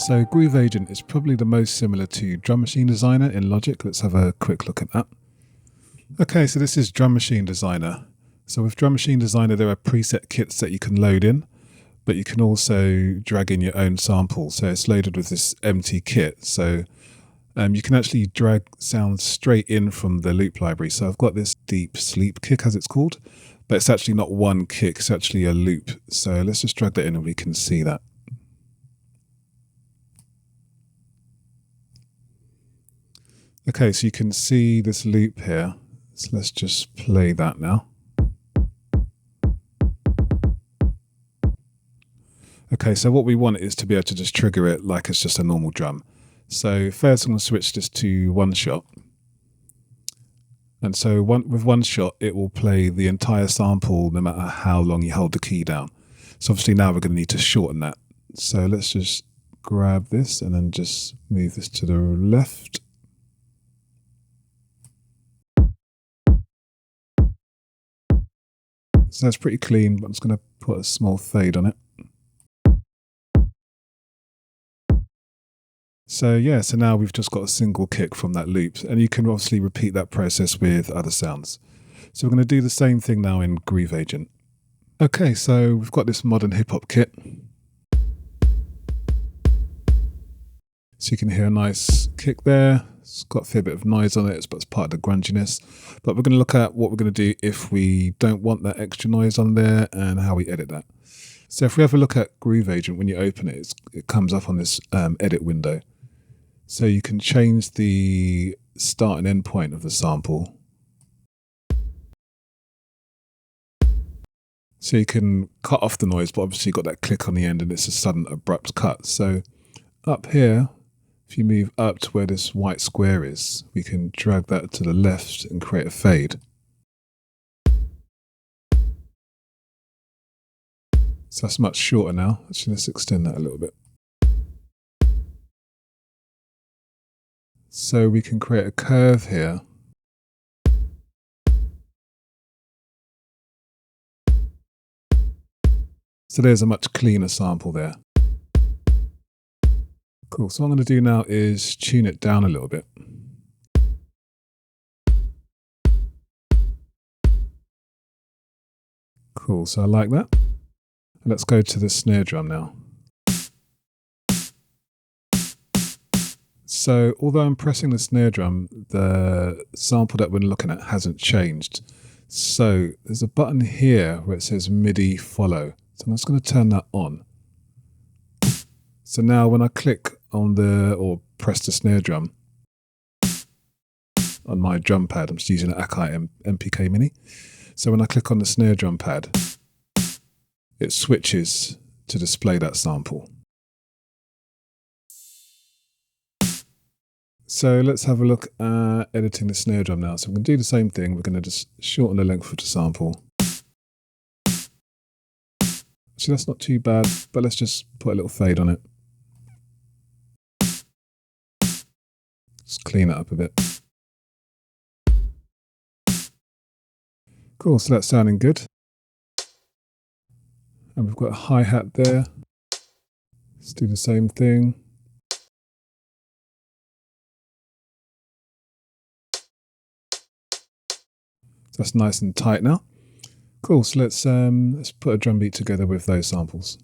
So Groove Agent is probably the most similar to Drum Machine Designer in Logic. Let's have a quick look at that. Okay, so this is Drum Machine Designer. So with Drum Machine Designer, there are preset kits that you can load in, but you can also drag in your own samples. So it's loaded with this empty kit. So you can actually drag sounds straight in from the loop library. So I've got this deep sleep kick, as it's called, but it's actually not one kick, it's actually a loop. So let's just drag that in and we can see that. Okay, so you can see this loop here. So let's just play that now. Okay, so what we want is to be able to just trigger it like it's just a normal drum. So first I'm going to switch this to one shot. And so with one shot, it will play the entire sample no matter how long you hold the key down. So obviously now we're going to need to shorten that. So let's just grab this and then just move this to the left. So it's pretty clean, but I'm just going to put a small fade on it. So yeah, so now we've just got a single kick from that loop, and you can obviously repeat that process with other sounds. So we're going to do the same thing now in Groove Agent. Okay, so we've got this modern hip hop kit. So you can hear a nice kick there. It's got a fair bit of noise on it, but it's part of the grunginess. But we're going to look at what we're going to do if we don't want that extra noise on there and how we edit that. So if we have a look at Groove Agent, when you open it, it comes up on this edit window. So you can change the start and end point of the sample. So you can cut off the noise, but obviously you've got that click on the end and it's a sudden abrupt cut. So up here, if you move up to where this white square is, we can drag that to the left and create a fade. So that's much shorter now. Actually, let's extend that a little bit. So we can create a curve here. So there's a much cleaner sample there. Cool, so what I'm going to do now is tune it down a little bit. Cool, so I like that. And let's go to the snare drum now. So although I'm pressing the snare drum, the sample that we're looking at hasn't changed. So there's a button here where it says MIDI follow. So I'm just going to turn that on. So now when I click on or press the snare drum on my drum pad, I'm just using an Akai MPK Mini. So when I click on the snare drum pad, it switches to display that sample. So let's have a look at editing the snare drum now. So we're going to do the same thing. We're going to just shorten the length of the sample. So that's not too bad, but let's just put a little fade on it. Just clean it up a bit. Cool, so that's sounding good. And we've got a hi-hat there. Let's do the same thing. That's nice and tight now. Cool, so let's put a drum beat together with those samples.